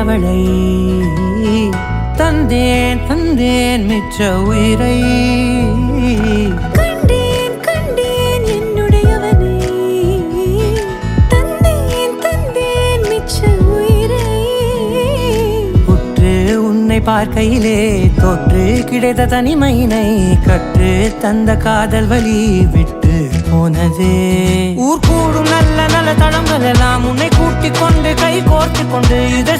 அவளை தந்தேன் தந்தேன் மிச்ச உயிரை கண்டேன் கண்டேன் என்னுடையவனை தந்தேன் தந்தேன் மிச்ச உயிரை உற்று உன்னை பார்க்கையிலே தொற்று கிடைத்த தனிமையினை கற்று தந்த காதல் வழி விட்டு போனதே ஊர் கூடும் நல்ல நல்ல தளங்கள் எல்லாம் உன்னை கூட்டிக் கொண்டு கை கோர்த்து கொண்டு இதை